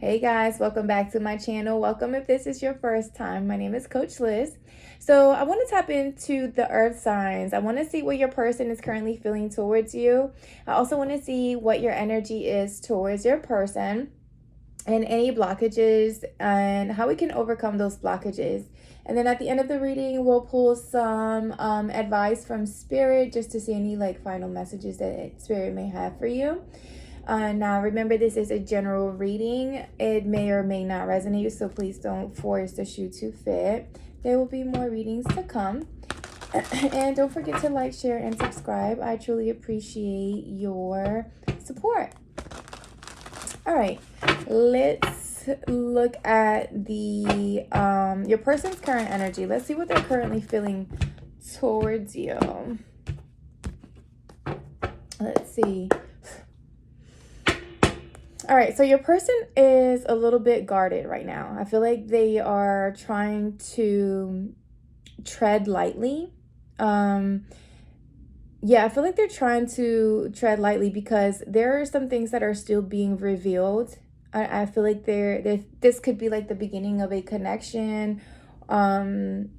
Hey guys, welcome back to my channel. Welcome if this is your first time. My name is Coach Liz. So I want to tap into the earth signs. I want to see what your person is currently feeling towards you. I also want to see what your energy is towards your person and any blockages and how we can overcome those blockages. And then at the end of the reading, we'll pull some advice from Spirit just to see any final messages that Spirit may have for you. Now, remember, this is a general reading. It may or may not resonate, so please don't force the shoe to fit. There will be more readings to come. And don't forget to like, share, and subscribe. I truly appreciate your support. All right, let's look at the your person's current energy. Let's see what they're currently feeling towards you. Let's see. All right, so your person is a little bit guarded right now. I feel like they are trying to tread lightly. Yeah, I feel like they're trying to tread lightly because there are some things that are still being revealed. I feel like this could be like the beginning of a connection. So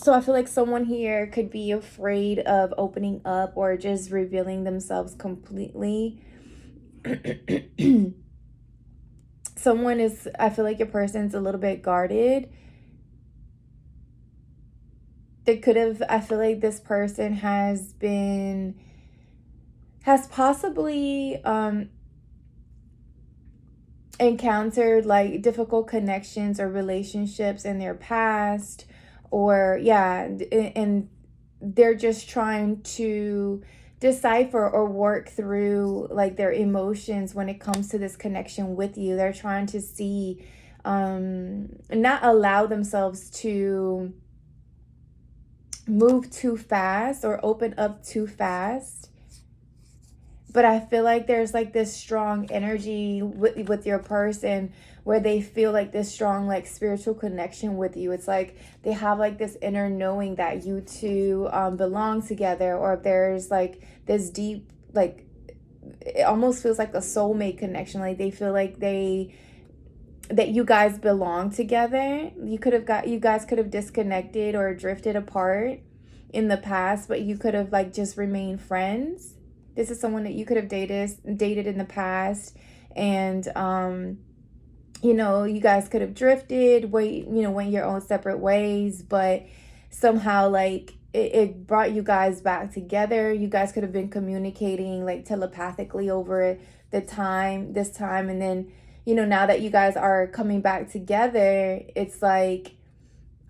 I feel like someone here could be afraid of opening up or just revealing themselves completely. I feel like your person's a little bit guarded. I feel like this person has possibly encountered like difficult connections or relationships in their past, or and they're just trying to decipher or work through like their emotions when it comes to this connection with you. They're trying to see, not allow themselves to move too fast or open up too fast. But I feel like there's like this strong energy with your person where they feel like this strong like spiritual connection with you. It's like they have like this inner knowing that you two belong together, or there's like this deep, like it almost feels like a soulmate connection. Like they feel like that you guys belong together. You guys could have disconnected or drifted apart in the past, but you could have like just remained friends. This is someone that you could have dated in the past, and you guys could have drifted, went your own separate ways, but somehow like it brought you guys back together. You guys could have been communicating like telepathically over this time, and then now that you guys are coming back together, it's like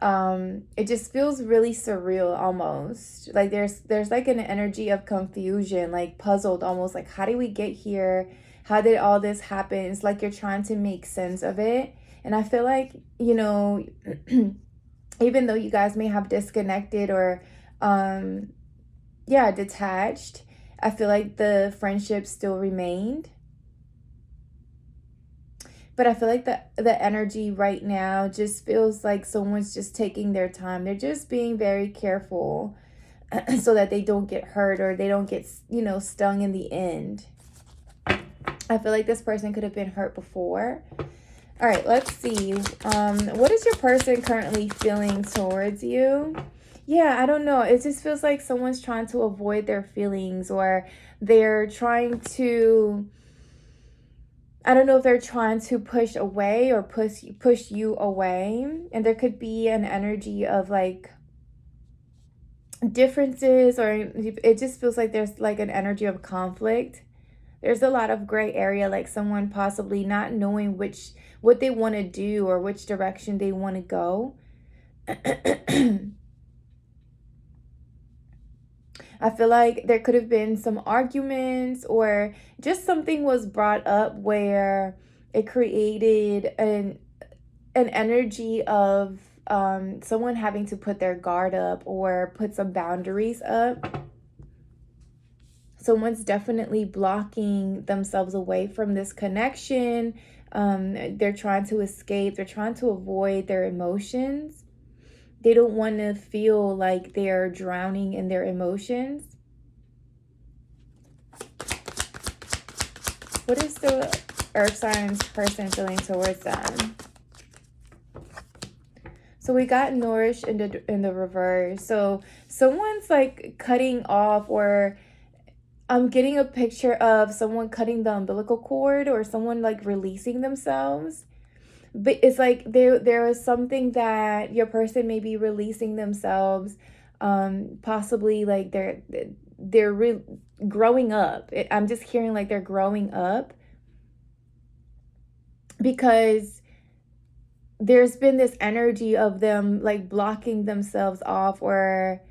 it just feels really surreal almost. Like there's like an energy of confusion, like puzzled almost, like how did we get here? How did all this happen? It's like you're trying to make sense of it. And I feel like, even though you guys may have disconnected or detached, I feel like the friendship still remained. But I feel like the energy right now just feels like someone's just taking their time. They're just being very careful so that they don't get hurt or they don't get, stung in the end. I feel like this person could have been hurt before. All right, let's see. What is your person currently feeling towards you? Yeah, I don't know. It just feels like someone's trying to avoid their feelings, or they're trying to... I don't know if they're trying to push away or push you away. And there could be an energy of like differences, or it just feels like there's like an energy of conflict. There's a lot of gray area, like someone possibly not knowing what they want to do or which direction they want to go. I feel like there could have been some arguments, or just something was brought up where it created an energy of someone having to put their guard up or put some boundaries up. Someone's definitely blocking themselves away from this connection. They're trying to escape. They're trying to avoid their emotions. They don't want to feel like they're drowning in their emotions. What is the earth signs person feeling towards them? So we got nourished in the reverse. So someone's like cutting off, or I'm getting a picture of someone cutting the umbilical cord, or someone like releasing themselves. But it's like there is something that your person may be releasing themselves, possibly like they're growing up. I'm just hearing like they're growing up, because there's been this energy of them like blocking themselves off, or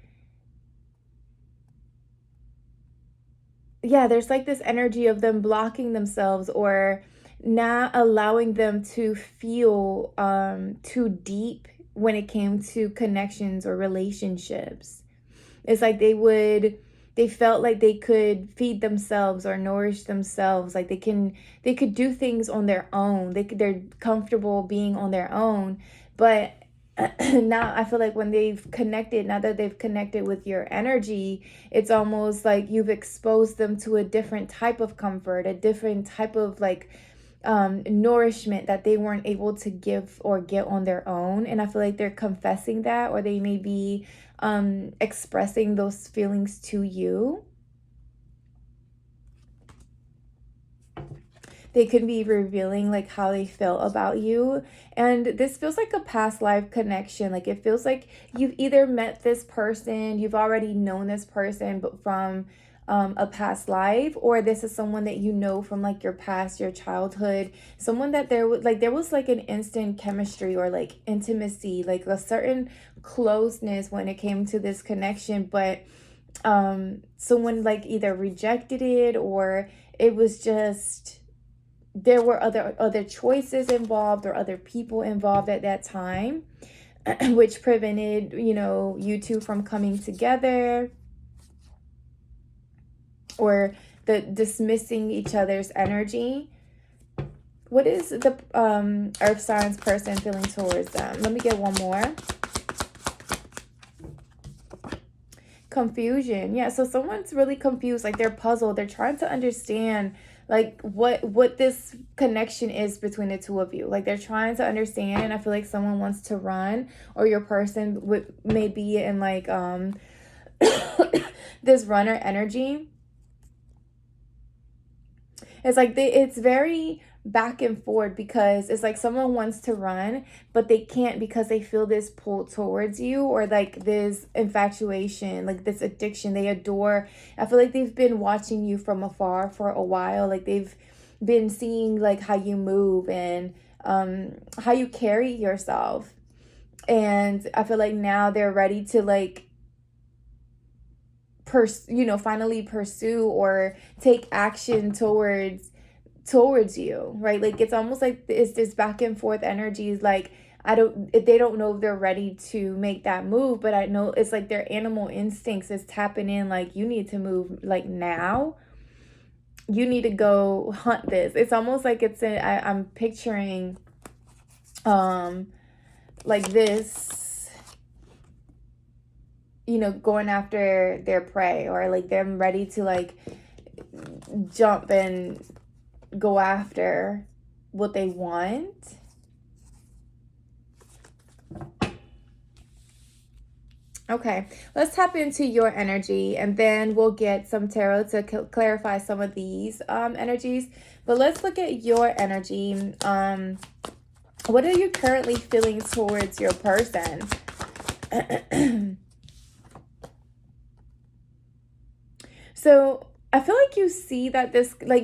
yeah, there's like this energy of them blocking themselves, or not allowing them to feel too deep when it came to connections or relationships. It's like they felt like they could feed themselves or nourish themselves, like they could do things on their own. They're comfortable being on their own. But now I feel like when now that they've connected with your energy, it's almost like you've exposed them to a different type of comfort, a different type of like nourishment that they weren't able to give or get on their own. And I feel like they're confessing that, or they may be expressing those feelings to you. They could be revealing like how they feel about you. And this feels like a past life connection. Like it feels like you've either met this person, you've already known this person, but from a past life, or this is someone that you know from like your past, your childhood, someone that there was like an instant chemistry or like intimacy, like a certain closeness when it came to this connection. But someone like either rejected it, or it was just there were other choices involved, or other people involved at that time, which prevented, you two from coming together, or the dismissing each other's energy. What is the earth signs person feeling towards them? Let me get one more. Confusion. Yeah, so someone's really confused, like they're puzzled. They're trying to understand like what this connection is between the two of you. Like they're trying to understand, and I feel like someone wants to run, or your person may be in like this runner energy. It's like it's very back and forth, because it's like someone wants to run, but they can't, because they feel this pull towards you, or like this infatuation, like this addiction. They adore. I feel like they've been watching you from afar for a while. Like they've been seeing like how you move, and how you carry yourself. And I feel like now they're ready to like finally pursue or take action towards you, right? Like it's almost like it's this back and forth energies. Like they don't know if they're ready to make that move, but I know it's like their animal instincts is tapping in, like you need to move like now. You need to go hunt this. It's almost like I'm picturing like this, going after their prey, or like them ready to like jump and go after what they want. Okay, let's tap into your energy, and then we'll get some tarot to clarify some of these energies. But let's look at your energy. What are you currently feeling towards your person? So I feel like you see that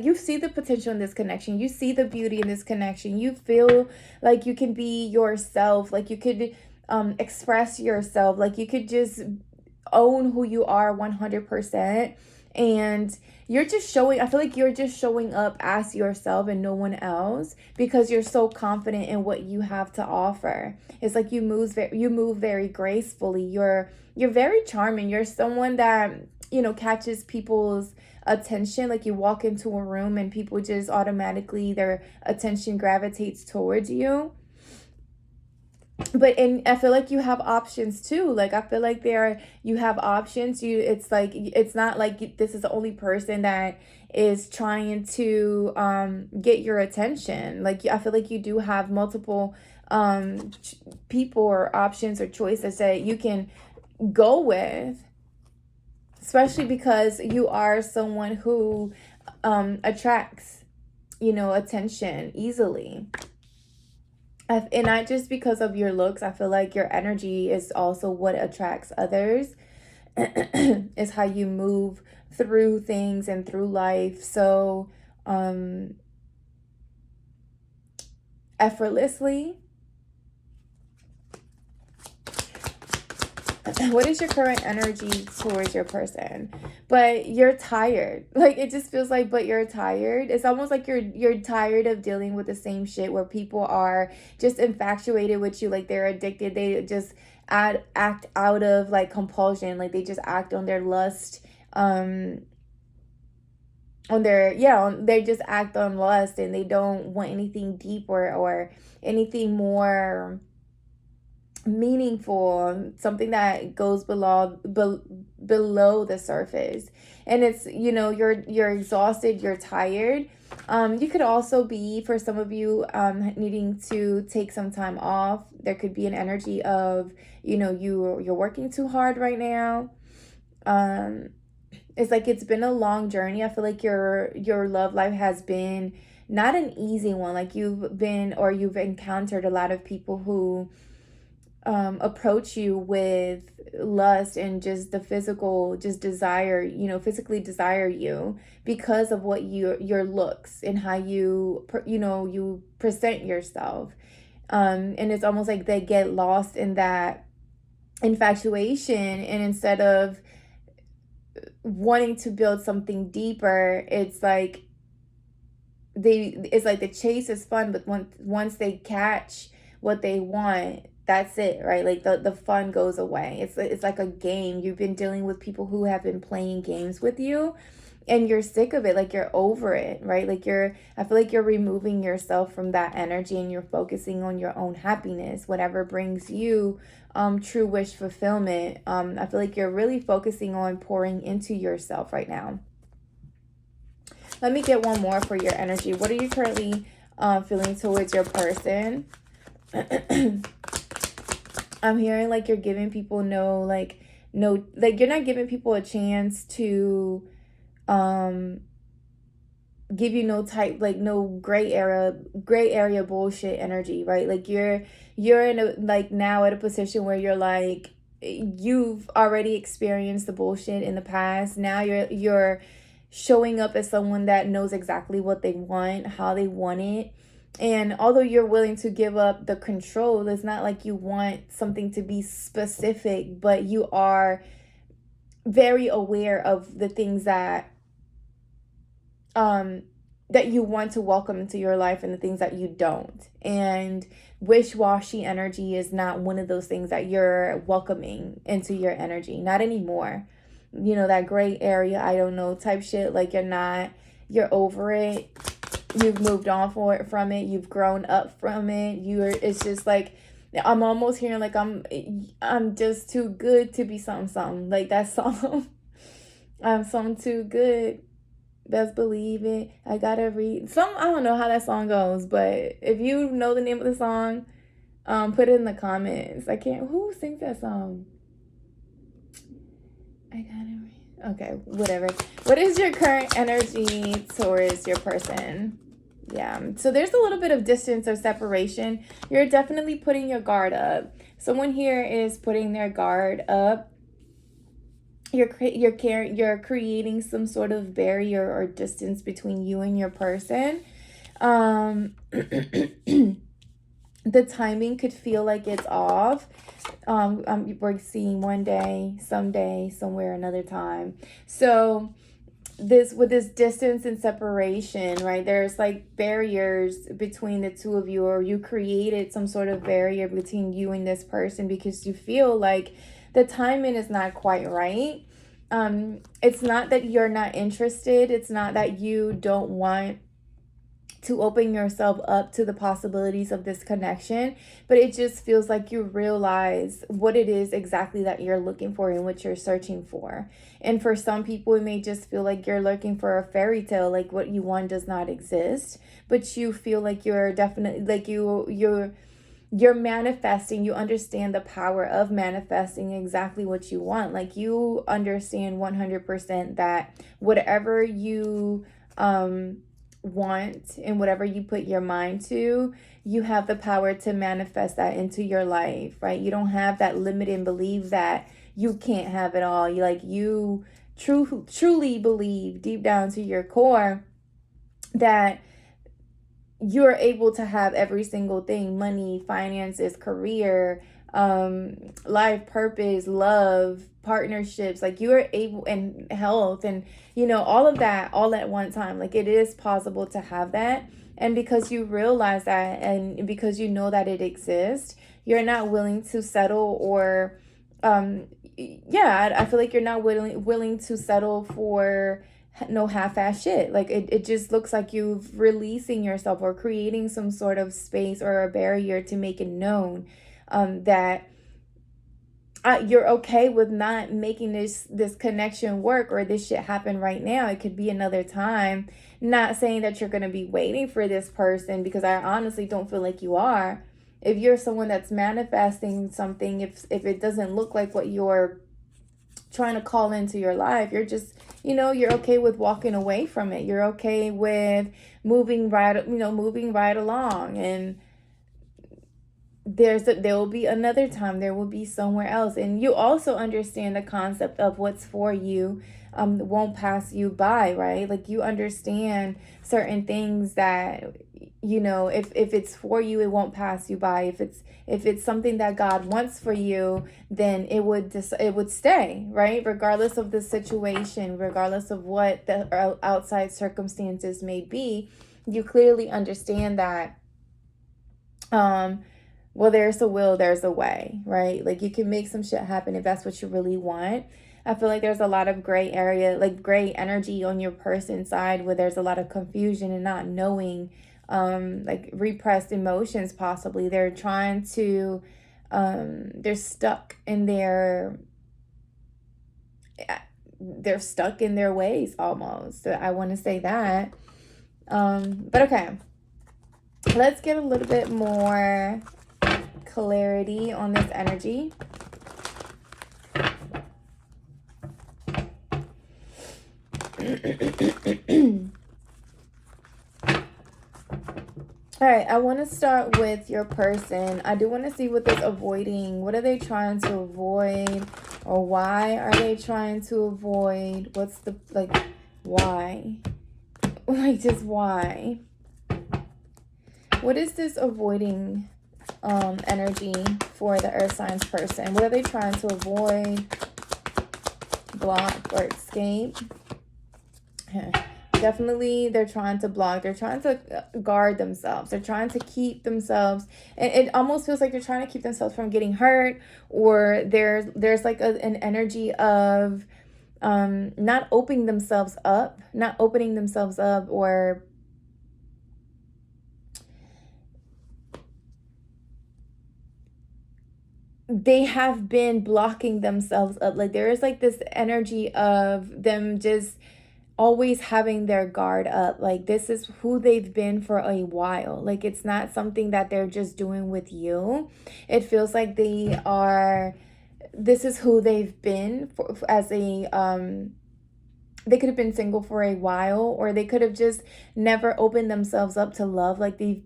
you see the potential in this connection. You see the beauty in this connection. You feel like you can be yourself. Like you could express yourself. Like you could just own who you are 100%. And you're just showing, I feel like you're just showing up as yourself and no one else, because you're so confident in what you have to offer. It's like you move very gracefully. You're very charming. You're someone that, catches people's attention. Like you walk into a room and people just automatically, their attention gravitates towards you. And I feel like you have options too. Like I feel like you have options. It's like, it's not like this is the only person that is trying to get your attention. Like, I feel like you do have multiple people or options or choices that you can go with, especially because you are someone who attracts, attention easily. And not just because of your looks. I feel like your energy is also what attracts others. Is how you move through things and through life so effortlessly. What is your current energy towards your person? But you're tired. Like, it just feels like, but you're tired. It's almost like you're tired of dealing with the same shit where people are just infatuated with you. Like, they're addicted. They just act out of like compulsion. Like, they just act on their lust. They just act on lust, and they don't want anything deeper or anything more meaningful, something that goes below the surface. And it's, you're exhausted, you're tired. You could also be, for some of you, needing to take some time off. There could be an energy of, you're working too hard right now. It's like it's been a long journey. I feel like your love life has been not an easy one. Like, you've encountered a lot of people who approach you with lust and just the physical, just desire, physically desire you because of what your looks and how you present yourself. And it's almost like they get lost in that infatuation, and instead of wanting to build something deeper, it's like the chase is fun, but once they catch what they want, that's it, right? Like, the fun goes away. It's like a game. You've been dealing with people who have been playing games with you, and you're sick of it. Like, you're over it, right? Like, I feel like you're removing yourself from that energy, and you're focusing on your own happiness, whatever brings you true wish fulfillment. I feel like you're really focusing on pouring into yourself right now. Let me get one more for your energy. What are you currently feeling towards your person? I'm hearing like you're giving people no, you're not giving people a chance to give you no gray area bullshit energy, right? Like, you're in a, like, now at a position where you're like, you've already experienced the bullshit in the past. Now you're showing up as someone that knows exactly what they want, how they want it. And although you're willing to give up the control, it's not like you want something to be specific, but you are very aware of the things that that you want to welcome into your life and the things that you don't. And wish-washy energy is not one of those things that you're welcoming into your energy. Not anymore. That gray area, I don't know type shit. Like, you're over it. You've moved on from it. You've grown up from it. It's just like, I'm almost hearing like I'm just too good to be something. Like that song. I'm something too good. Best believe it. I gotta read I don't know how that song goes, but if you know the name of the song, put it in the comments. Who sings that song? I gotta read. Okay, whatever. What is your current energy towards your person? Yeah, so there's a little bit of distance or separation. You're definitely putting your guard up. Someone here is putting their guard up. You're creating some sort of barrier or distance between you and your person. The timing could feel like it's off. We're seeing one day, someday, somewhere, another time. So with this distance and separation, right, there's like barriers between the two of you, or you created some sort of barrier between you and this person because you feel like the timing is not quite right. It's not that you're not interested. It's not that you don't want to open yourself up to the possibilities of this connection, but it just feels like you realize what it is exactly that you're looking for and what you're searching for. And for some people, it may just feel like you're looking for a fairy tale, like what you want does not exist, but you feel like you're definitely like you're manifesting. You understand the power of manifesting exactly what you want. Like you understand 100% that whatever you want and whatever you put your mind to, you have the power to manifest that into your life, right? You don't have that limiting belief that you can't have it all. You truly believe deep down to your core that you're able to have every single thing: money, finances, career, life purpose, love, partnerships. Like you are able, and health, and all of that all at one time. Like it is possible to have that. And because you realize that, and because you know that it exists, you're not willing to settle, or I feel like you're not willing to settle for no half-ass shit. Like it just looks like you've releasing yourself or creating some sort of space or a barrier to make it known that you're okay with not making this connection work, or this shit happen right now. It could be another time. Not saying that you're going to be waiting for this person, because I honestly don't feel like you are. If you're someone that's manifesting something, if it doesn't look like what you're trying to call into your life, you're just, you're okay with walking away from it. You're okay with moving right along. And there will be another time, there will be somewhere else. And you also understand the concept of what's for you won't pass you by, right? Like you understand certain things that, if it's for you, it won't pass you by. If it's something that God wants for you, then it would stay, right? Regardless of the situation, regardless of what the outside circumstances may be, you clearly understand that well, there's a will, there's a way, right? Like you can make some shit happen if that's what you really want. I feel like there's a lot of gray area, like gray energy on your person side, where there's a lot of confusion and not knowing, like repressed emotions possibly. They're trying to, they're stuck in their ways almost. So I want to say that. But okay, let's get a little bit more clarity on this energy. All right, I want to start with your person. I do want to see what they're avoiding. What are they trying to avoid? Or why are they trying to avoid? What's the, why? Like, just why? What is this avoiding energy for the earth signs person? What are they trying to avoid, block, or escape? Definitely they're trying to block. They're trying to guard themselves. They're trying to keep themselves, and it almost feels like they're trying to keep themselves from getting hurt, or there's like an energy of not opening themselves up, or they have been blocking themselves up. Like there is like this energy of them just always having their guard up. Like this is who they've been for a while. Like it's not something that they're just doing with you. It feels like this is who they've been for, as a they could have been single for a while, or they could have just never opened themselves up to love. Like they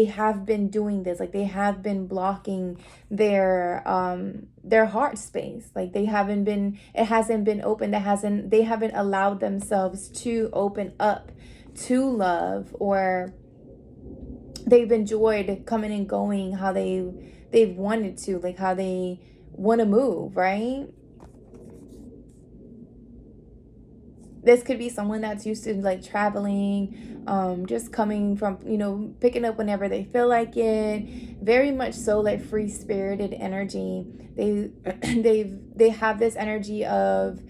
have been doing this. Like they have been blocking their heart space. Like it hasn't been open. They haven't allowed themselves to open up to love, or they've enjoyed coming and going how they've wanted to, like how they want to move, right? This could be someone that's used to like traveling, just coming from, picking up whenever they feel like it. Very much so like free-spirited energy. They have this energy of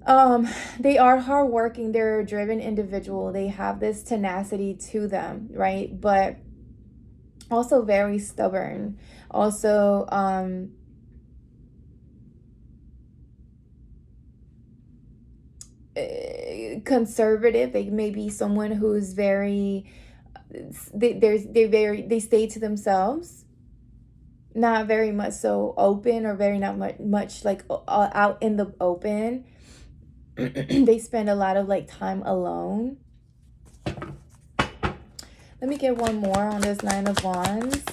They are hardworking. They're a driven individual. They have this tenacity to them, right? But also very stubborn. Also, conservative. They may be someone who's very they stay to themselves, not very much so open, or very not much like out in the open. They spend a lot of like time alone. Let me get one more on this Nine of Wands.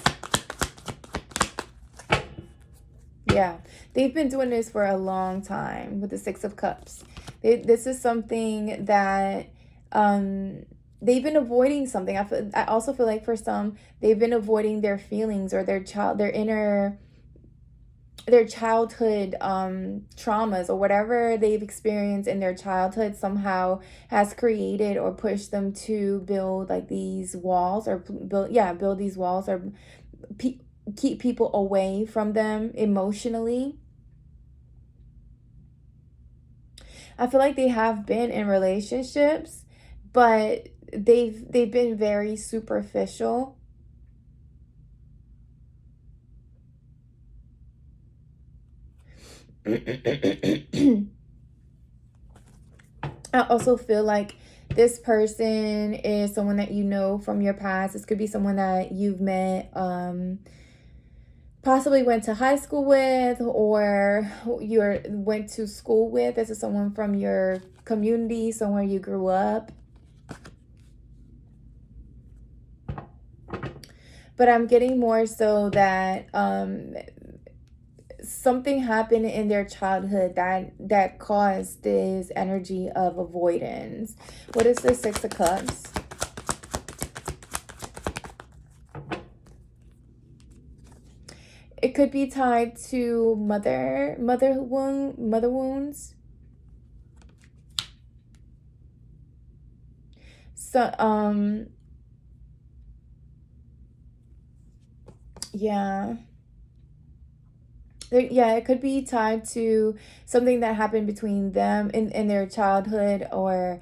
Yeah, they've been doing this for a long time with the Six of Cups. This is something that they've been avoiding something. I also feel like for some, they've been avoiding their feelings or their childhood traumas, or whatever they've experienced in their childhood somehow has created or pushed them to build like these walls, or build these walls, or keep people away from them emotionally. I feel like they have been in relationships, but they've been very superficial. I also feel like this person is someone that you know from your past. This could be someone that you've met, possibly went to high school with, or you went to school with. This is someone from your community, somewhere you grew up. But I'm getting more so that something happened in their childhood that caused this energy of avoidance. What is the Six of Cups? It could be tied to mother wounds. So yeah. Yeah, it could be tied to something that happened between them in their childhood, or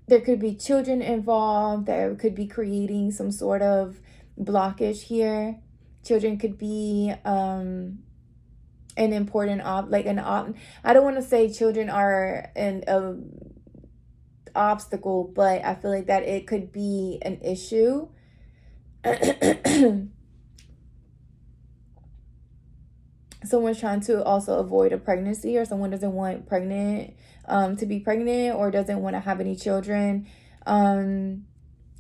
there could be children involved that could be creating some sort of blockage here. Children could be an important I don't want to say children are an obstacle, but I feel like that it could be an issue. Someone's trying to also avoid a pregnancy, or someone doesn't want to be pregnant, or doesn't want to have any children, or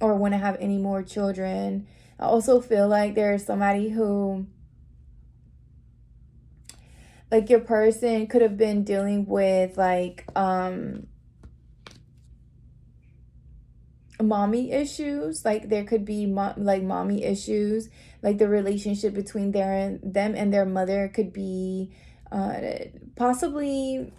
want to have any more children. I also feel like there's somebody who, like, your person could have been dealing with like mommy issues. Like there could be mommy issues, like the relationship between them and their mother could be possibly,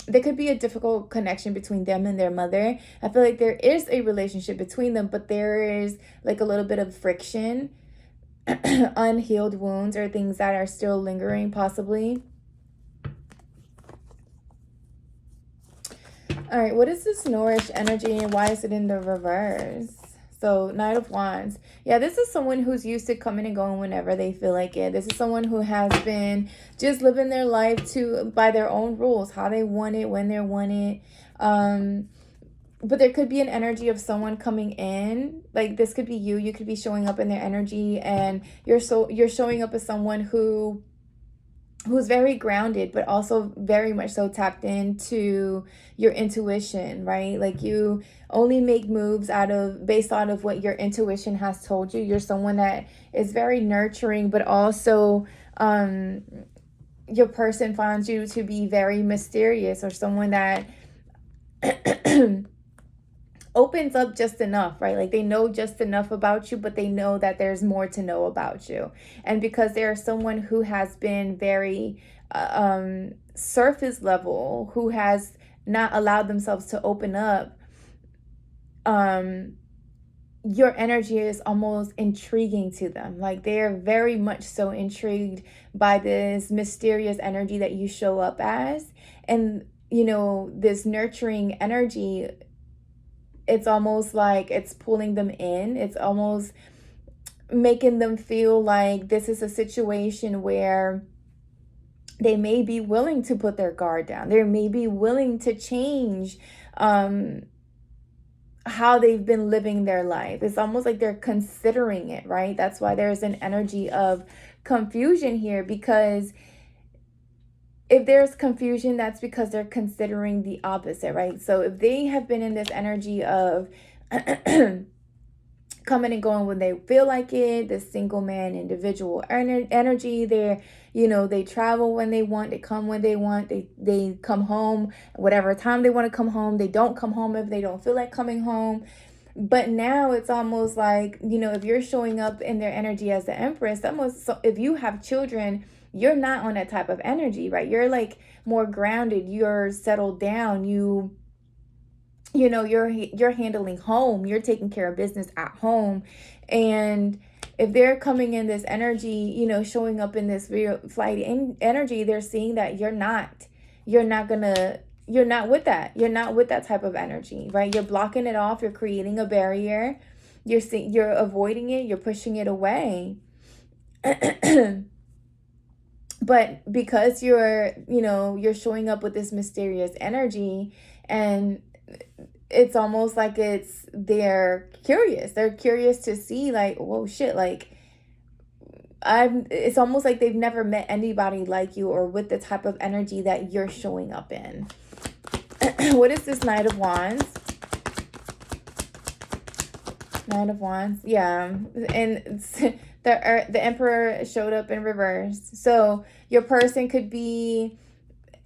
there could be a difficult connection between them and their mother. I feel like there is a relationship between them, but there is like a little bit of friction, unhealed wounds, or things that are still lingering possibly. All right, what is this Nourish energy, and why is it in the reverse? So, Knight of Wands. Yeah, this is someone who's used to coming and going whenever they feel like it. This is someone who has been just living their life by their own rules, how they want it, when they want it. But there could be an energy of someone coming in. Like this could be you. You could be showing up in their energy, and you're showing up as someone who's very grounded, but also very much so tapped into your intuition, right? Like you only make moves based out of what your intuition has told you. You're someone that is very nurturing, but also your person finds you to be very mysterious, or someone that opens up just enough, right? Like they know just enough about you, but they know that there's more to know about you. And because they're someone who has been very surface level, who has not allowed themselves to open up, your energy is almost intriguing to them. Like they're very much so intrigued by this mysterious energy that you show up as. And, this nurturing energy, it's almost like it's pulling them in. It's almost making them feel like this is a situation where they may be willing to put their guard down. They may be willing to change how they've been living their life. It's almost like they're considering it, right? That's why there's an energy of confusion here, because if there's confusion, that's because they're considering the opposite, right? So if they have been in this energy of coming and going when they feel like it, the single man individual energy, they travel when they want, they come when they want, they come home whatever time they want to come home, they don't come home if they don't feel like coming home. But now it's almost like, if you're showing up in their energy as the Empress, almost, so if you have children, you're not on that type of energy, right? You're like more grounded, you're settled down, you're handling home, you're taking care of business at home. And if they're coming in this energy, showing up in this real flight energy, they're seeing that you're not with that. You're not with that type of energy, right? You're blocking it off. You're creating a barrier. You're avoiding it. You're pushing it away. But because you're showing up with this mysterious energy, and it's almost like they're curious. They're curious to see, like, whoa, shit, like, it's almost like they've never met anybody like you or with the type of energy that you're showing up in. What is this Knight of Wands? Knight of Wands, yeah. And the Emperor showed up in reverse. So your person could be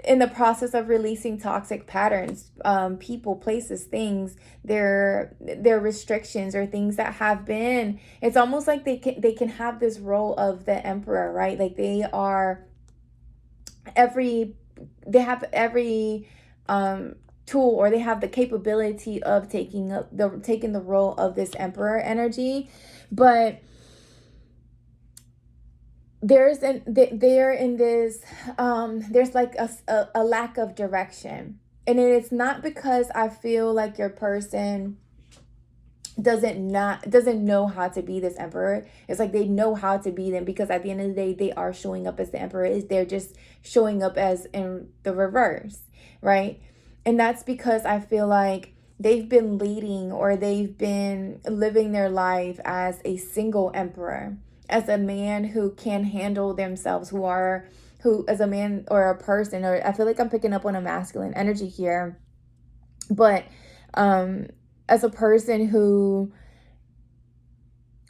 in the process of releasing toxic patterns, people, places, things, their restrictions or things that have been. It's almost like they can have this role of the Emperor, right? Like they have every tool, or they have the capability of taking the role of this Emperor energy. But they're in this there's like a lack of direction, and it's not because I feel like your person doesn't know how to be this Emperor. It's like they know how to be them, because at the end of the day they are showing up as the Emperor. They're just showing up as in the reverse, right? And that's because I feel like they've been leading, or they've been living their life as a single Emperor, as a man who can handle themselves, who as a man or a person, or I feel like I'm picking up on a masculine energy here, but as a person who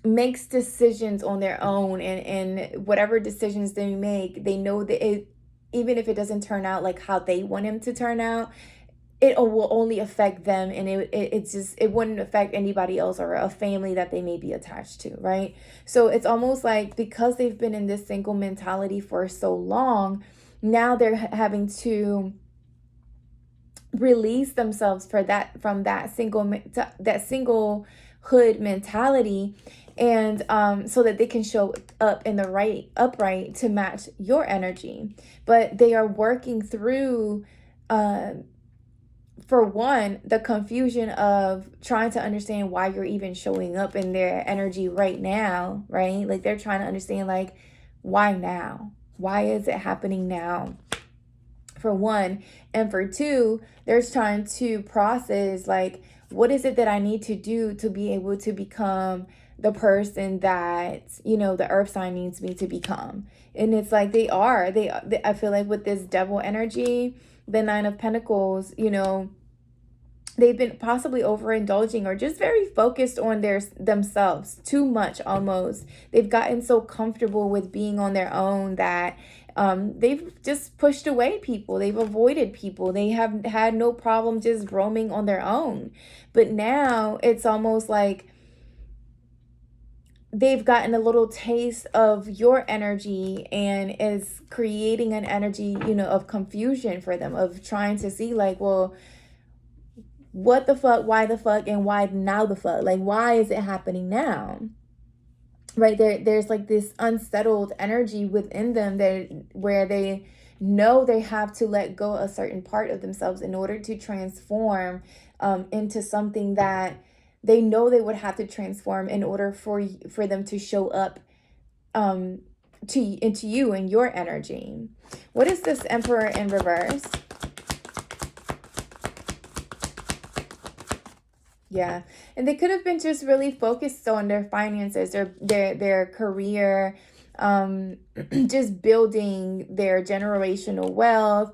makes decisions on their own, and whatever decisions they make, they know that even if it doesn't turn out like how they want him to turn out, it will only affect them, and it wouldn't affect anybody else or a family that they may be attached to, right? So it's almost like, because they've been in this single mentality for so long, now they're having to release themselves from that singlehood mentality, and so that they can show up in the upright to match your energy. But they are working through for one, the confusion of trying to understand why you're even showing up in their energy right now, right? Like they're trying to understand, like, why now? Why is it happening now? For one. And for two, they're trying to process, like, what is it that I need to do to be able to become the person that, the earth sign needs me to become. And it's like I feel like with this devil energy, the Nine of Pentacles, they've been possibly overindulging, or just very focused on themselves too much almost. They've gotten so comfortable with being on their own that they've just pushed away people. They've avoided people. They have had no problem just roaming on their own. But now it's almost like they've gotten a little taste of your energy, and is creating an energy, of confusion for them, of trying to see, like, well, what the fuck, why the fuck, and why now the fuck? Like, why is it happening now? Right? There's like this unsettled energy within them that where they know they have to let go a certain part of themselves in order to transform into something that they know they would have to transform in order for them to show up into you and your energy. What is this Emperor in reverse? Yeah. And they could have been just really focused on their finances, their career, just building their generational wealth,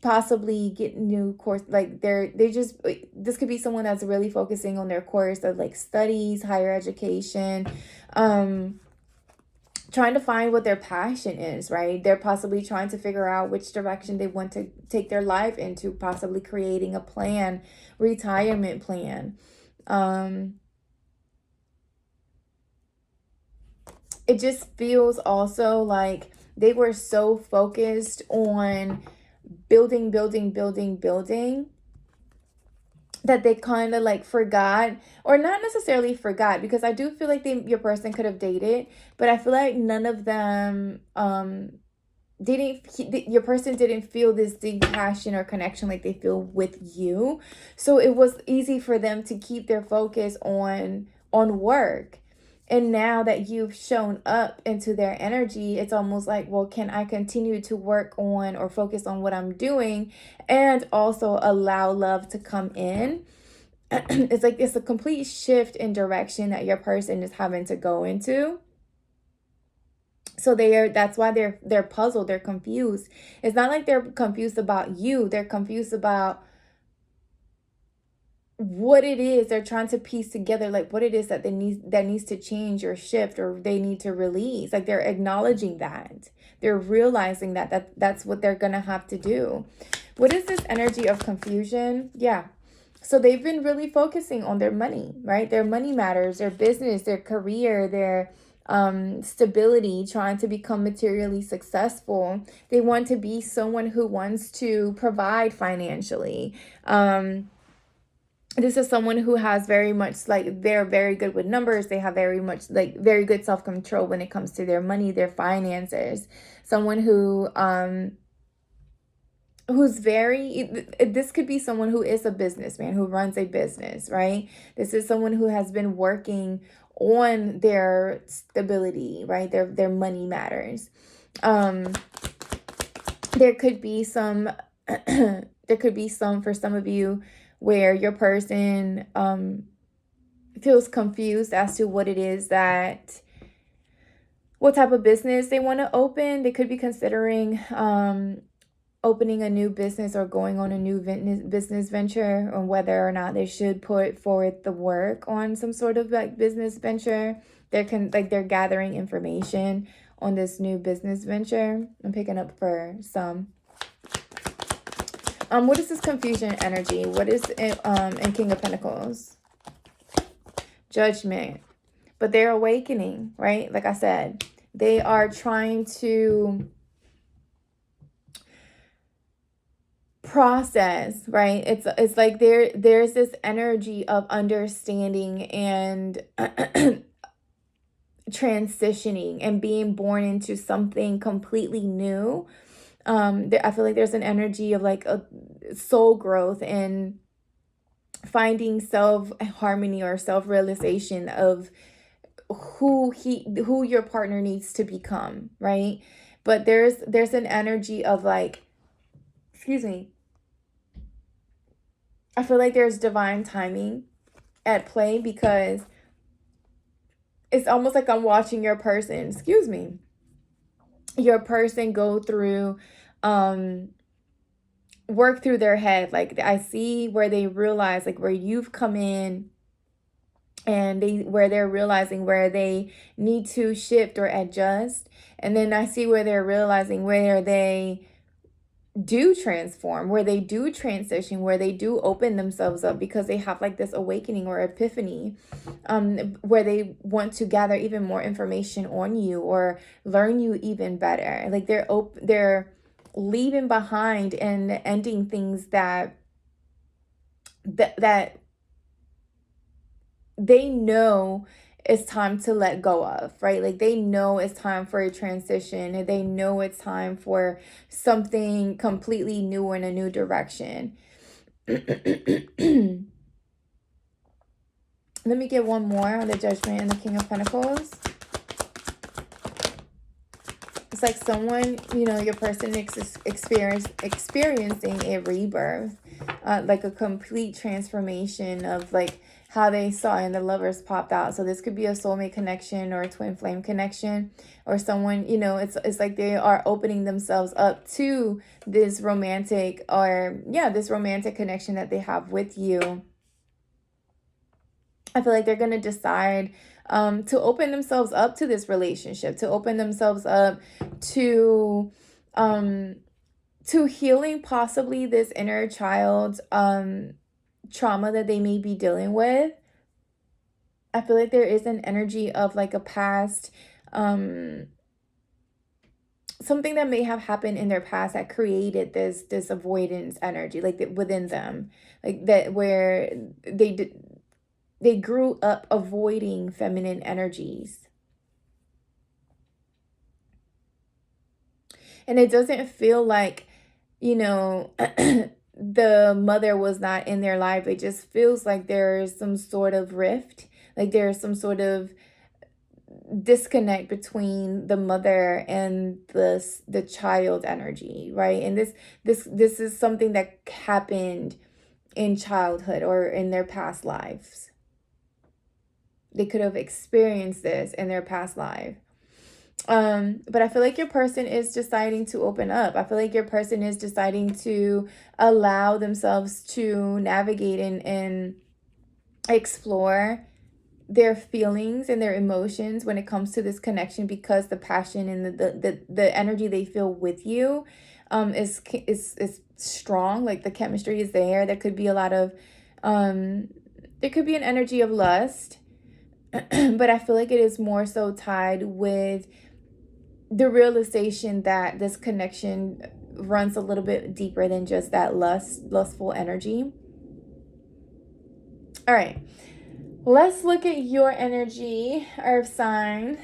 possibly get new course, like they just, this could be someone that's really focusing on their course of like studies, higher education, trying to find what their passion is, right? They're possibly trying to figure out which direction they want to take their life into, possibly creating a plan, retirement plan. It just feels also like they were so focused on building that they kind of like forgot, or not necessarily forgot, because I do feel like your person could have dated, but I feel like none of them your person didn't feel this deep passion or connection like they feel with you. So it was easy for them to keep their focus on work. And now that you've shown up into their energy, it's almost like, well, can I continue to work on or focus on what I'm doing and also allow love to come in? It's like it's a complete shift in direction that your person is having to go into. So that's why they're puzzled, they're confused. It's not like they're confused about you, they're confused about what it is they're trying to piece together, like what it is that needs to change or shift or they need to release. Like they're acknowledging that, they're realizing that's what they're gonna have to do. What is this energy of confusion? Yeah, so they've been really focusing on their money, right? Their money matters, their business, their career, their stability, trying to become materially successful. They want to be someone who wants to provide financially. This is someone who has very much, like, they're very good with numbers. They have very much, like, very good self-control when it comes to their money, their finances. Someone who's this could be someone who is a businessman, who runs a business, right? This is someone who has been working on their stability, right? Their money matters. There could be some for some of you where your person feels confused as to what type of business they want to open. They could be considering opening a new business or going on a new business venture, or whether or not they should put forth the work on some sort of like business venture. They're gathering information on this new business venture. I'm picking up for some. What is this confusion energy? What is it in King of Pentacles? Judgment. But they're awakening, right? Like I said, they are trying to process, right? It's like there's this energy of understanding and transitioning and being born into something completely new. I feel like there's an energy of like a soul growth and finding self-harmony or self-realization of who your partner needs to become, right? But there's an energy of like, excuse me, I feel like there's divine timing at play, because it's almost like I'm watching your person go through work through their head. Like I see where they realize, like where you've come in, and where they're realizing where they need to shift or adjust, and then I see where they're realizing where they do transform, where they do transition, where they do open themselves up because they have like this awakening or epiphany, where they want to gather even more information on you or learn you even better. Like they're leaving behind and ending things that that they know it's time to let go of, right? Like they know it's time for a transition, and they know it's time for something completely new in a new direction. Let me get one more on the Judgment and the King of Pentacles. It's like someone, your person experiencing a rebirth, like a complete transformation of like how they saw and the Lovers popped out. So this could be a soulmate connection or a twin flame connection, or someone, it's like they are opening themselves up to this romantic this romantic connection that they have with you. I feel like they're going to decide to open themselves up to this relationship, to open themselves up to healing possibly this inner child trauma that they may be dealing with. I feel like there is an energy of like a past, something that may have happened in their past that created this avoidance energy, like within them, like that, where they grew up avoiding feminine energies. And it doesn't feel like, the mother was not in their life. It just feels like there's some sort of rift. Like there's some sort of disconnect between the mother and the child energy, right? And this is something that happened in childhood or in their past lives. They could have experienced this in their past life. But I feel like your person is deciding to open up. I feel like your person is deciding to allow themselves to navigate and explore their feelings and their emotions when it comes to this connection, because the passion and the energy they feel with you is strong. Like the chemistry is there. There could be a lot of there could be an energy of lust. But I feel like it is more so tied with the realization that this connection runs a little bit deeper than just that lustful energy. All right, let's look at your energy, Earth sign.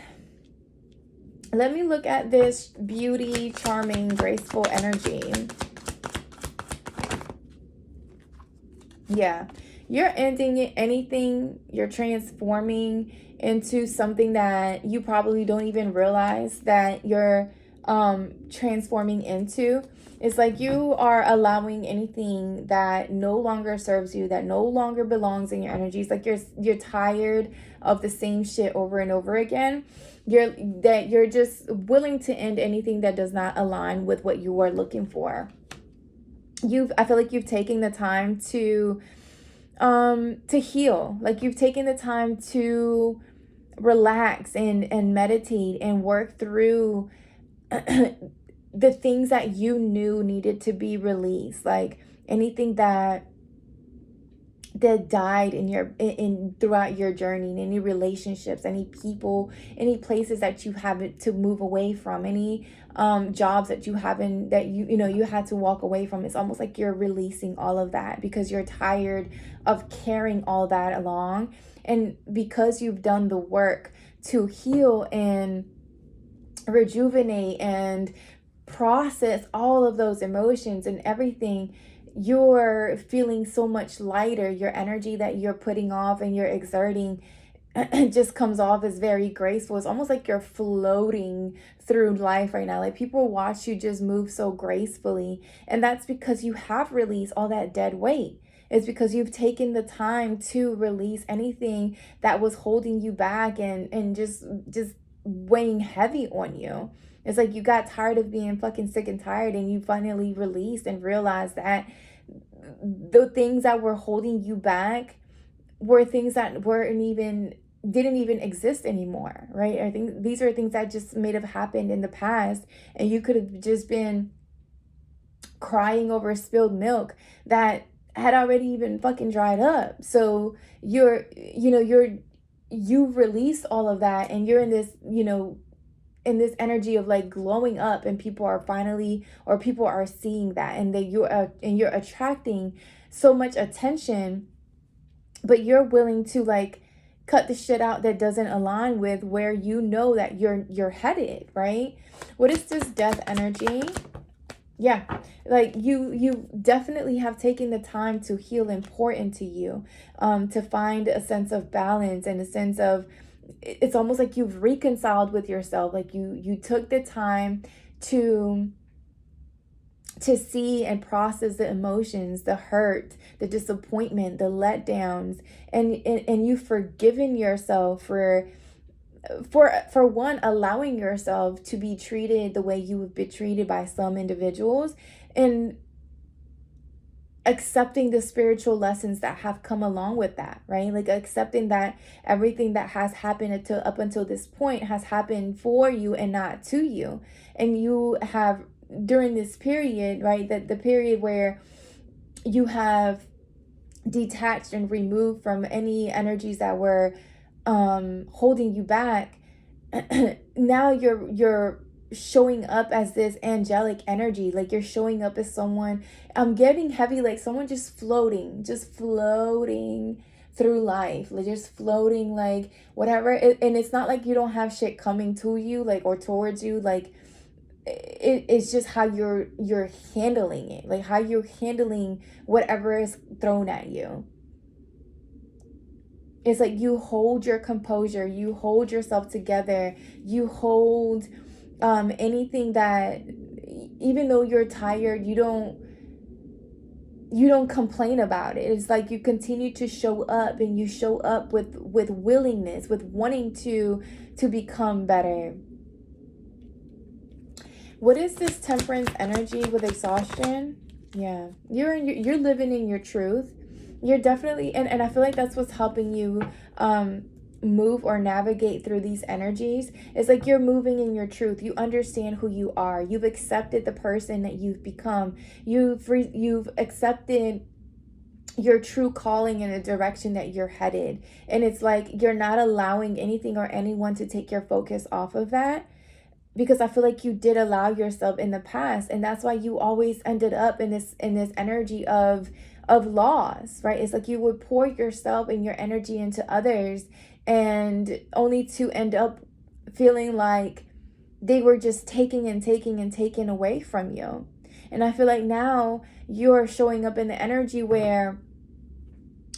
Let me look at this beauty, charming, graceful energy. Yeah. You're ending anything, you're transforming into something that you probably don't even realize that you're transforming into. It's like you are allowing anything that no longer serves you, that no longer belongs in your energy. It's like you're tired of the same shit over and over again. You're just willing to end anything that does not align with what you are looking for. I feel like you've taken the time to heal. Like you've taken the time to relax and meditate and work through the things that you knew needed to be released, like anything that died in throughout your journey, any relationships, any people, any places that you haven't to move away from, any jobs that you haven't, that you had to walk away from. It's almost like you're releasing all of that because you're tired of carrying all that along. And because you've done the work to heal and rejuvenate and process all of those emotions and everything, you're feeling so much lighter. Your energy that you're putting off and you're exerting just comes off as very graceful. It's almost like you're floating through life right now. Like people watch you just move so gracefully. And that's because you have released all that dead weight. It's because you've taken the time to release anything that was holding you back and just weighing heavy on you. It's like you got tired of being fucking sick and tired, and you finally released and realized that the things that were holding you back were things that didn't even exist anymore, right? I think these are things that just may have happened in the past, and you could have just been crying over spilled milk that had already even fucking dried up. So you've released all of that, and you're in this, in this energy of like glowing up, and people are seeing that, and you're attracting so much attention, but you're willing to like cut the shit out that doesn't align with where you know that you're headed, right? What is this death energy? Yeah, like you definitely have taken the time to heal important to you, to find a sense of balance and a sense of, it's almost like you've reconciled with yourself. Like you took the time to see and process the emotions, the hurt, the disappointment, the letdowns, and you've forgiven yourself for one, allowing yourself to be treated the way you have been treated by some individuals, and accepting the spiritual lessons that have come along with that, right? Like accepting that everything that has happened up until this point has happened for you and not to you. And you have, during this period, right, that the period where you have detached and removed from any energies that were holding you back, now you're showing up as this angelic energy. Like you're showing up as someone, I'm getting heavy, like someone just floating through life, like just floating, like whatever. And it's not like you don't have shit coming to you, like, or towards you, like it's just how you're handling it, like how you're handling whatever is thrown at you. It's like you hold your composure, you hold yourself together, you hold anything that, even though you're tired, you don't complain about it. It's like you continue to show up, and you show up with willingness, with wanting to become better. What is this temperance energy with exhaustion? Yeah, you're living in your truth. You're definitely, and I feel like that's what's helping you move or navigate through these energies. It's like you're moving in your truth. You understand who you are. You've accepted the person that you've become. You've accepted your true calling in a direction that you're headed. And it's like you're not allowing anything or anyone to take your focus off of that, because I feel like you did allow yourself in the past, and that's why you always ended up in this energy of loss, right? It's like you would pour yourself and your energy into others, and only to end up feeling like they were just taking away from you. And I feel like now you're showing up in the energy where,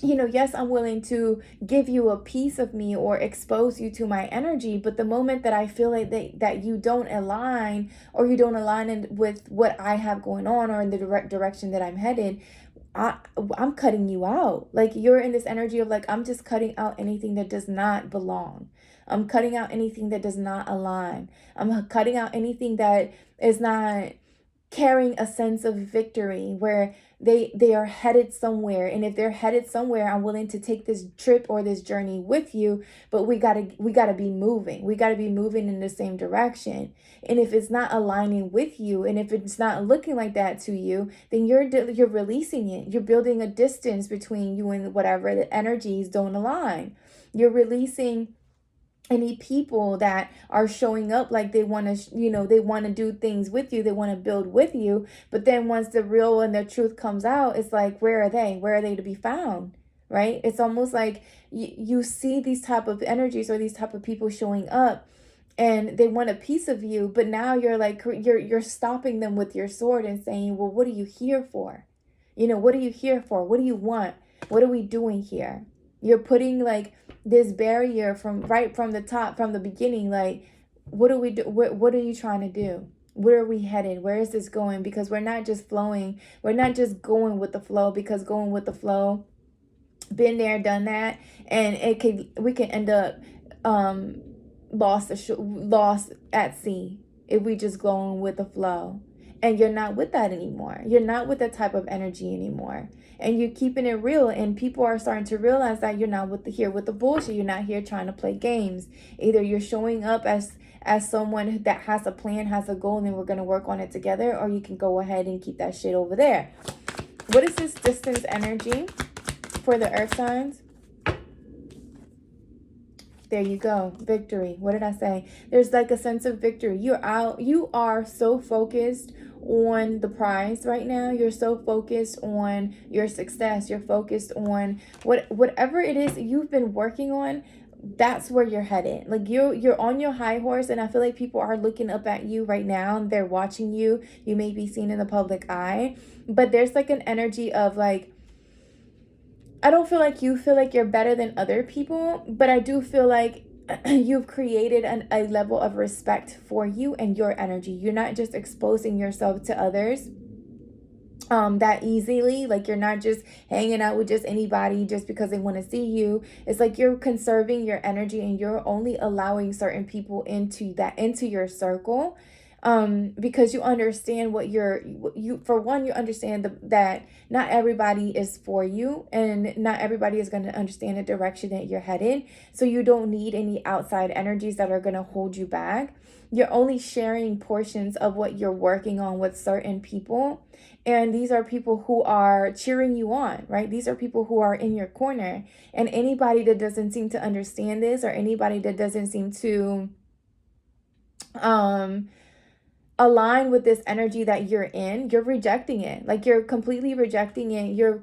you know, yes, I'm willing to give you a piece of me or expose you to my energy, but the moment that I feel like that you don't align, or you don't align with what I have going on, or in the direction that I'm headed, I'm cutting you out. Like you're in this energy of like, I'm just cutting out anything that does not belong. I'm cutting out anything that does not align. I'm cutting out anything that is not carrying a sense of victory, where they are headed somewhere. And if they're headed somewhere, I'm willing to take this trip or this journey with you, but we gotta be moving. We gotta be moving in the same direction. And if it's not aligning with you, and if it's not looking like that to you, then you're releasing it. You're building a distance between you and whatever the energies don't align. You're releasing any people that are showing up like they want to, they want to do things with you, they want to build with you, but then once the real and the truth comes out, it's like, where are they to be found, right? It's almost like you see these type of energies or these type of people showing up, and they want a piece of you, but now you're like, you're stopping them with your sword and saying, well, what are you here for? What are you here for? What do you want? What are we doing here? You're putting like this barrier from the top, from the beginning. Like, what do we do? What are you trying to do? Where are we headed? Where is this going? Because we're not just flowing. We're not just going with the flow, because going with the flow, been there, done that. And we can end up lost at sea if we just going with the flow. And you're not with that anymore. You're not with that type of energy anymore. And you're keeping it real. And people are starting to realize that you're not here with the bullshit. You're not here trying to play games. Either you're showing up as someone that has a plan, has a goal, and then we're going to work on it together, or you can go ahead and keep that shit over there. What is this distance energy for the earth signs? There you go. Victory. What did I say? There's like a sense of victory. You are so focused on the prize right now. You're so focused on your success. You're focused on whatever it is that you've been working on. That's where you're headed. Like you're on your high horse, and I feel like people are looking up at you right now. They're watching you. You may be seen in the public eye, but there's like an energy of like, I don't feel like you feel like you're better than other people, but I do feel like you've created a level of respect for you and your energy. You're not just exposing yourself to others that easily. Like you're not just hanging out with just anybody just because they want to see you. It's like you're conserving your energy, and you're only allowing certain people into your circle, because you understand you for one, you understand that not everybody is for you, and not everybody is going to understand the direction that you're headed. So you don't need any outside energies that are going to hold you back. You're only sharing portions of what you're working on with certain people. And these are people who are cheering you on, right? These are people who are in your corner. And anybody that doesn't seem to understand this, or anybody that doesn't seem to align with this energy that you're in, you're rejecting it. Like you're completely rejecting it. You're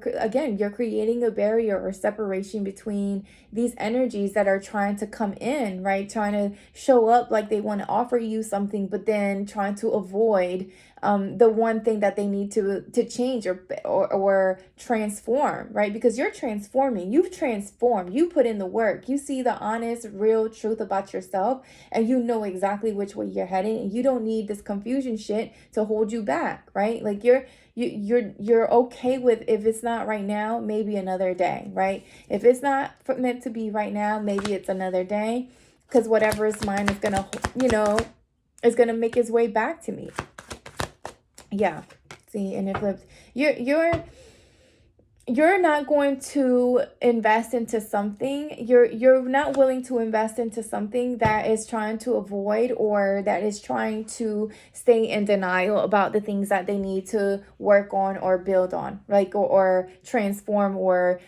creating a barrier or separation between these energies that are trying to come in, right? Trying to show up like they want to offer you something, but then trying to avoid the one thing that they need to change or transform, right? Because you're transforming. You've transformed. You put in the work. You see the honest, real truth about yourself, and you know exactly which way you're heading, and you don't need this confusion shit to hold you back, right? Like you're okay with, if it's not right now, maybe another day, right? If it's not meant to be right now, maybe it's another day, because whatever is mine is gonna, is gonna make its way back to me. Yeah. See, and it flips. You're not going to invest into something. You're not willing to invest into something that is trying to avoid, or that is trying to stay in denial about the things that they need to work on or build on, like or transform or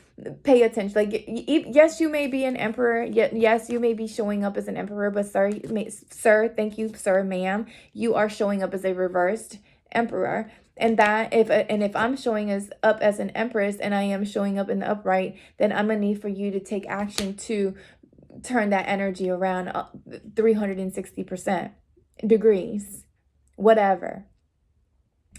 pay attention. Like, yes, you may be an emperor. Yes, you may be showing up as an emperor, but sir, thank you, sir, ma'am, you are showing up as a reversed emperor. And if I'm showing up as an empress, and I am showing up in the upright, then I'm gonna need for you to take action to turn that energy around 360% degrees, whatever.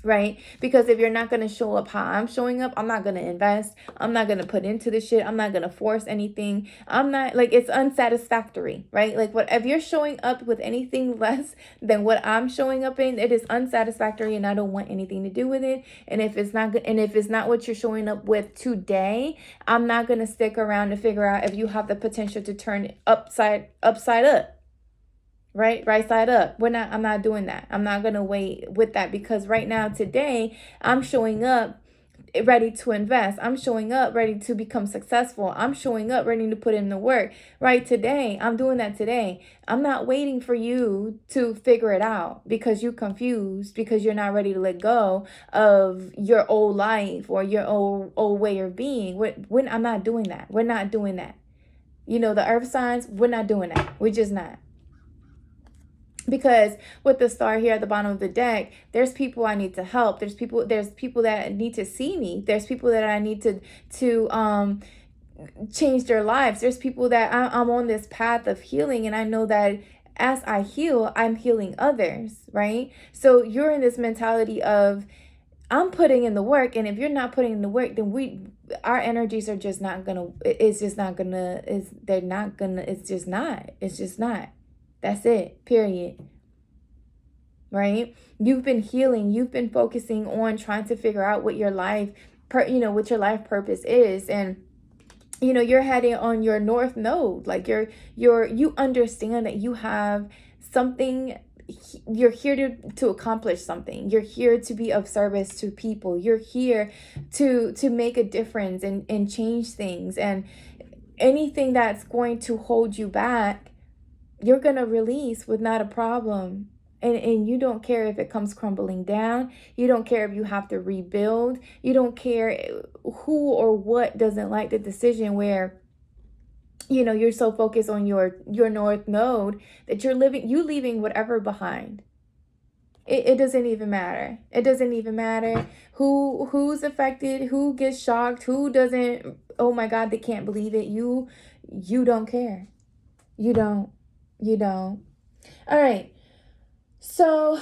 Right? Because if you're not going to show up how I'm showing up, I'm not going to invest. I'm not going to put into the shit. I'm not going to force anything. I'm not, like, it's unsatisfactory, right? Like, if you're showing up with anything less than what I'm showing up in, it is unsatisfactory, and I don't want anything to do with it. And if it's not good, and if it's not what you're showing up with today, I'm not going to stick around to figure out if you have the potential to turn it upside up. Right side up. I'm not doing that. I'm not going to wait with that, because right now, today, I'm showing up ready to invest. I'm showing up ready to become successful. I'm showing up ready to put in the work. Right today, I'm doing that today. I'm not waiting for you to figure it out because you're confused, because you're not ready to let go of your old life or your old way of being. I'm not doing that. We're not doing that. The earth signs, we're not doing that. We're just not. Because with the star here at the bottom of the deck, there's people I need to help. There's people that need to see me. There's people that I need to change their lives. There's people that I'm on this path of healing, and I know that as I heal, I'm healing others, right? So you're in this mentality of, I'm putting in the work, and if you're not putting in the work, then our energies are just not gonna, it's just not. That's it, period. Right? You've been healing. You've been focusing on trying to figure out what your life, what your life purpose is. And, you're heading on your north node. Like you understand that you have something. You're here to accomplish something. You're here to be of service to people. You're here to make a difference and change things. And anything that's going to hold you back, you're going to release with not a problem. And you don't care if it comes crumbling down. You don't care if you have to rebuild. You don't care who or what doesn't like the decision where you're so focused on your north node that you're leaving whatever behind. It doesn't even matter. It doesn't even matter who's affected, who gets shocked, who doesn't. Oh my God, they can't believe it. You don't care. You don't. You don't. All right. So,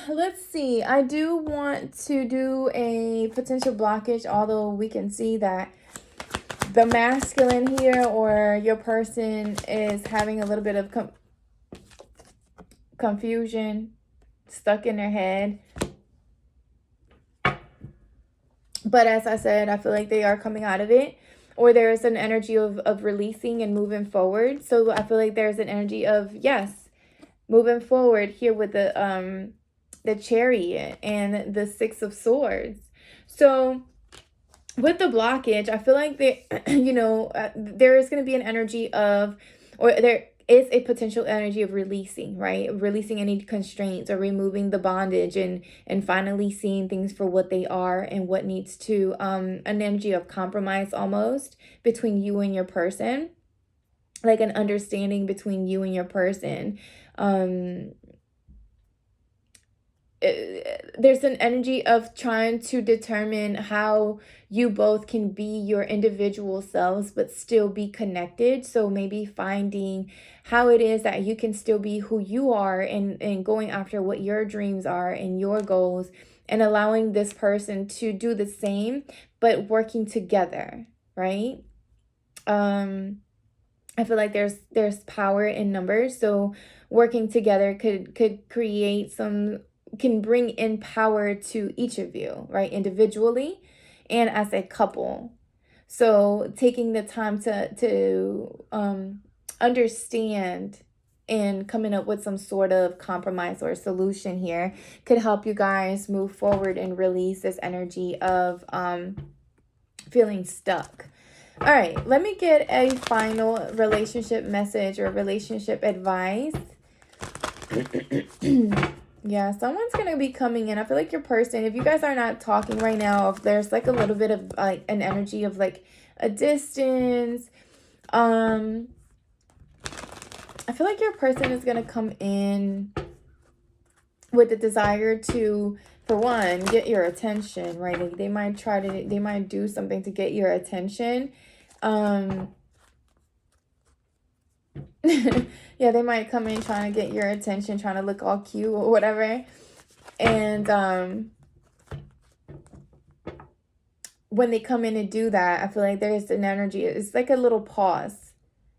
let's see. I do want to do a potential blockage, although we can see that the masculine here, or your person, is having a little bit of confusion stuck in their head. But as I said, I feel like they are coming out of it, or there's an energy of releasing and moving forward. So I feel like there's an energy of, yes, moving forward here with the Chariot and the Six of Swords. So with the blockage, I feel like there is going to be an energy of, or there is a potential energy of releasing, right? Releasing any constraints, or removing the bondage, and finally seeing things for what they are and what needs to, an energy of compromise almost between you and your person, like an understanding between you and your person. There's an energy of trying to determine how you both can be your individual selves but still be connected. So maybe finding how it is that you can still be who you are, and going after what your dreams are and your goals, and allowing this person to do the same, but working together, right? I feel like there's power in numbers. So working together could create can bring in power to each of you, right? Individually and as a couple. So taking the time to understand and coming up with some sort of compromise or solution here could help you guys move forward and release this energy of feeling stuck. All right, let me get a final relationship message or relationship advice. Yeah, someone's going to be coming in. I feel like your person, if you guys are not talking right now, if there's like a little bit of like an energy of like a distance, I feel like your person is going to come in with the desire to, for one, get your attention, right? Like they might do something to get your attention. Yeah, they might come in trying to get your attention, trying to look all cute or whatever. And when they come in and do that, I feel like there's an energy. It's like a little pause.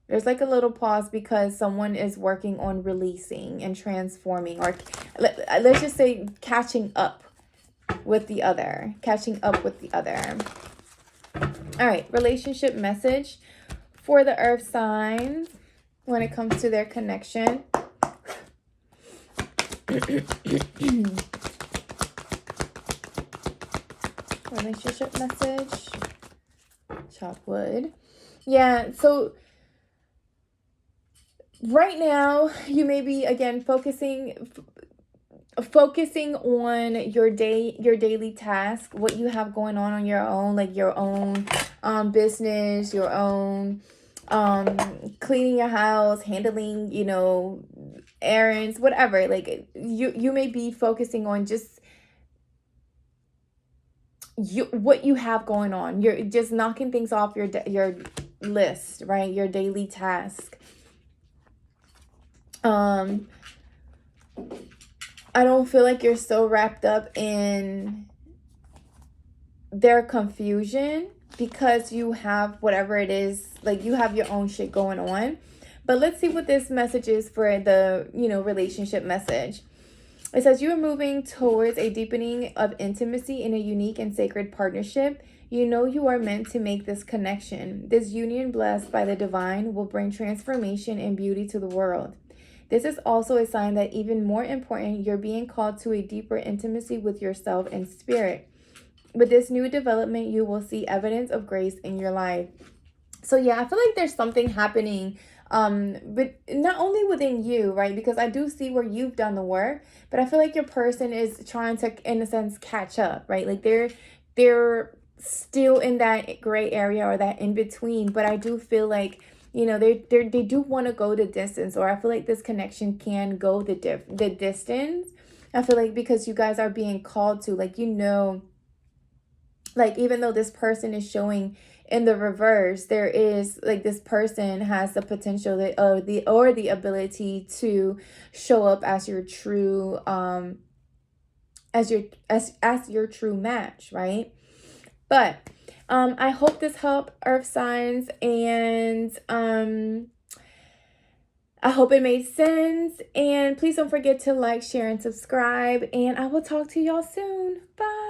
There's like a little pause because someone is working on releasing and transforming, or let's just say catching up with the other. All right, relationship message for the earth signs when it comes to their connection. Relationship message. Chop wood. Yeah, so right now you may be again focusing on your daily task, what you have going on your own, like your own business, your own cleaning your house, handling, errands, whatever. Like you may be focusing on just what you have going on. You're just knocking things off your list, right? Your daily task. I don't feel like you're so wrapped up in their confusion, because you have whatever it is, like you have your own shit going on. But let's see what this message is for the, relationship message. It says you are moving towards a deepening of intimacy in a unique and sacred partnership. You know you are meant to make this connection. This union, blessed by the divine, will bring transformation and beauty to the world. This is also a sign that, even more important, you're being called to a deeper intimacy with yourself and spirit. With this new development, you will see evidence of grace in your life. So yeah, I feel like there's something happening, but not only within you, right? Because I do see where you've done the work, but I feel like your person is trying to, in a sense, catch up, right? Like they're still in that gray area or that in between, but I do feel like You know, they do want to go the distance, or I feel like this connection can go the distance. I feel like because you guys are being called to, like, you know, like, even though this person is showing in the reverse, there is, like, this person has the potential that, or the ability to show up as your true as your true match, right? But I hope this helped, earth signs, and I hope it made sense. And please don't forget to like, share, and subscribe, and I will talk to y'all soon. Bye.